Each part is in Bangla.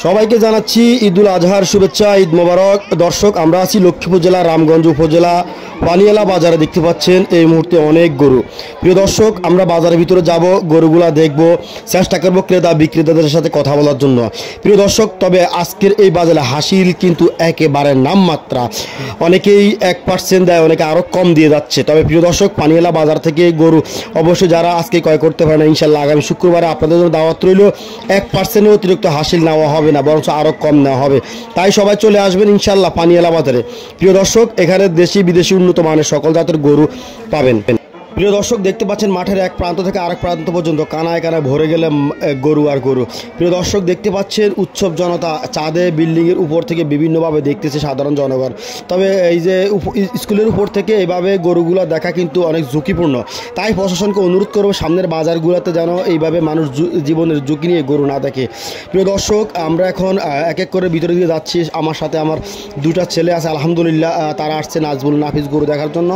সবাইকে জানাচ্ছি ঈদুল আজহার শুভেচ্ছা, ঈদ মোবারক। দর্শক, আমরা আছি লক্ষ্মীপুর জেলা রামগঞ্জ উপজেলা পানিয়ালা বাজারে। দেখতে পাচ্ছেন এই মুহূর্তে অনেক গরু। প্রিয় দর্শক, আমরা বাজারের ভিতরে যাব, গরুগুলা দেখব, চেষ্টা করব ক্রেতা বিক্রেতাদের সাথে কথা বলার জন্য। প্রিয় দর্শক, তবে আজকের এই বাজারে হাসিল কিন্তু একেবারে নামমাত্রা। অনেকেই 1% দেয়, অনেকে আরও কম দিয়ে যাচ্ছে। তবে প্রিয় দর্শক, পানিয়ালা বাজার থেকে গরু অবশ্যই যারা আজকে ক্রয় করতে পারে না, ইনশাল্লাহ আগামী শুক্রবারে আপনাদের জন্য দাওয়াত রইল। 1% অতিরিক্ত হাসিল নেওয়া হবে না, বরঞ্চ আরও কম নেওয়া হবে। তাই সবাই চলে আসবেন ইনশাল্লাহ পানিয়ালা বাজারে। প্রিয় দর্শক, এখানে দেশি বিদেশি উন্নত মানের সকল জাতের গরু পাবেন। প্রিয় দর্শক, দেখতে পাচ্ছেন মাঠের এক প্রান্ত থেকে আরেক প্রান্ত পর্যন্ত কানায় কানায় ভরে গেলে গরু আর গরু। প্রিয় দর্শক, দেখতে পাচ্ছেন উৎসব জনতা, চাঁদে বিল্ডিংয়ের উপর থেকে বিভিন্নভাবে দেখতেছে সাধারণ জনগণ। তবে এই যে স্কুলের উপর থেকে এইভাবে গরুগুলো দেখা কিন্তু অনেক ঝুঁকিপূর্ণ। তাই প্রশাসনকে অনুরোধ করবো সামনের বাজারগুলোতে যেন এইভাবে মানুষ জীবনের ঝুঁকি নিয়ে গরু না দেখে। প্রিয় দর্শক, আমরা এখন এক এক করে ভিতরে দিয়ে যাচ্ছি। আমার সাথে আমার দুটা ছেলে আছে, আলহামদুলিল্লাহ। তারা আসছে নাজবুল নাফিস গরু দেখার জন্য।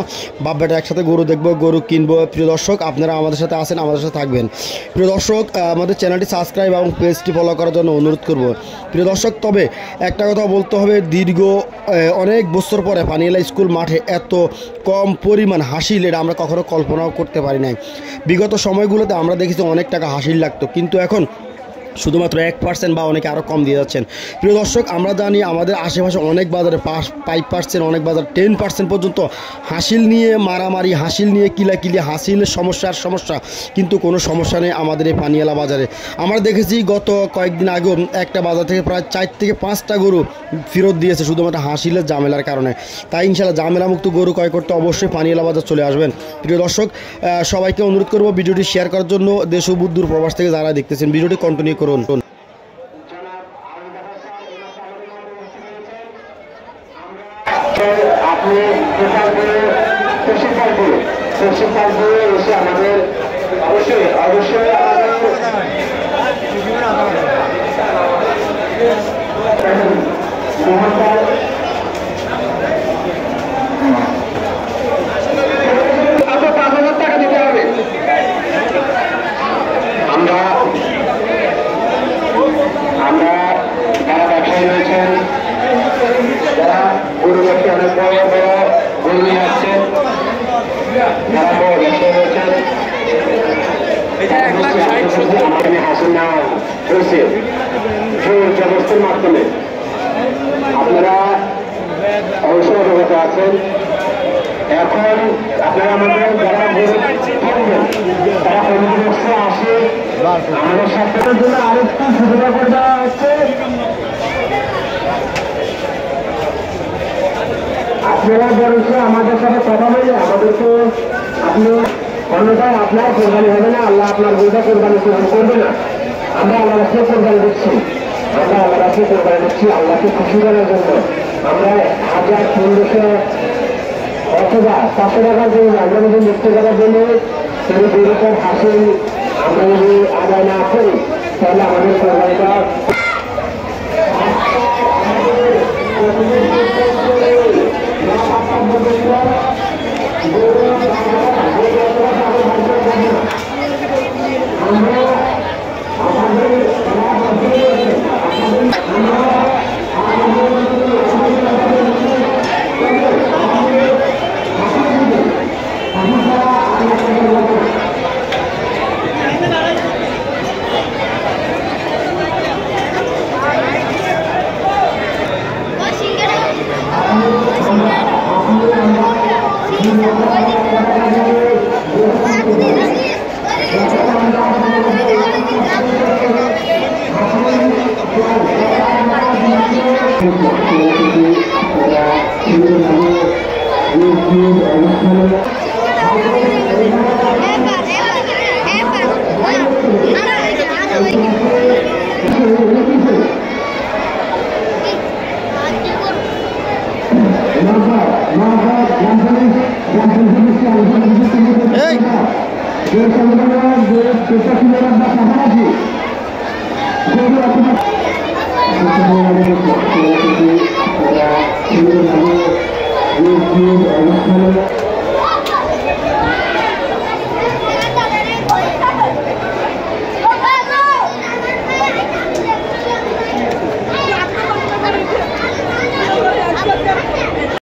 বাপ বেটা একসাথে গরু দেখবো, গরু কিনবো। প্রিয় দর্শক, আপনারা আমাদের সাথে আসেন, আমাদের সাথে থাকবেন। প্রিয় দর্শক, আমাদের চ্যানেলটি সাবস্ক্রাইব এবং পেজটি ফলো করার জন্য অনুরোধ করব। প্রিয় দর্শক, তবে একটা কথা বলতে হবে, দীর্ঘ অনেক বছর পরে পানিয়ালা স্কুল মাঠে এত কম পরিমাণ হাসিল, এটা আমরা কখনো কল্পনাও করতে পারি নাই। বিগত সময়গুলোতে আমরা দেখেছি অনেক টাকা হাসিল লাগতো, কিন্তু এখন শুধুমাত্র 1% বা অনেকে আরও কম দিয়ে যাচ্ছেন। প্রিয় দর্শক, আমরা জানি আমাদের আশেপাশে অনেক বাজারে 5%, অনেক বাজার 10% পর্যন্ত হাসিল নিয়ে মারামারি, হাসিল নিয়ে কিলাকিলি, হাসিলের সমস্যা, কিন্তু কোনো সমস্যা নেই আমাদের এই পানিয়ালা বাজারে। আমরা দেখেছি গত কয়েকদিন আগেও একটা বাজার থেকে প্রায় 4 থেকে 5টা গরু ফেরত দিয়েছে শুধুমাত্র হাসিলের ঝামেলার কারণে। তাই ইনশাল্লাহ ঝামেলামুক্ত গরু ক্রয় করতে অবশ্যই পানিয়ালা বাজার চলে আসবেন। প্রিয় দর্শক, সবাইকে অনুরোধ করব ভিডিওটি শেয়ার করার জন্য। দেশ ও দূর প্রবাস থেকে যারা দেখতেছেন, ভিডিওটি কন্টিনিউ করুন। আপনি এসে আমাদের অবশ্যই টাকা দিতে হবে। আমরা যারা ব্যবসায়ী রয়েছেন, যারা গরু ব্যবসা অনেক বড় বড় গরু নিয়ে আসছেন, যারা বড় ব্যবসায়ী রয়েছেন, হাসিল নেওয়া হয়েছে জবরদস্তির মাধ্যমে। আপনারা অবশ্যই অবগত আছেন। এখন আপনারা আমাদের যারা গরু কিনবেন, তারা পরিদর্শনে আসে আমাদের স্বাস্থ্যের জন্য আরেকটু সুবিধা করে দেওয়া হচ্ছে। আপনারা বলছে আমাদের সাথে কথা বলে আমাদেরকে আপনি অন্যথায় আপনার কোরবানি হবে না, আল্লাহ আপনার গরুটা কোরবানি করবে না। আমরা আল্লাহ রাস্তায় কোরবানি দিচ্ছি, আল্লাহকে খুশি করার জন্য। আমরা 1000, 1500 অথবা 500 টাকার জন্য আমরা যদি মুক্ত করার জন্য সেই গরুটার হাসিল আমরা যদি আদায় না করি, তাহলে আমাদের কোরবানিটা এই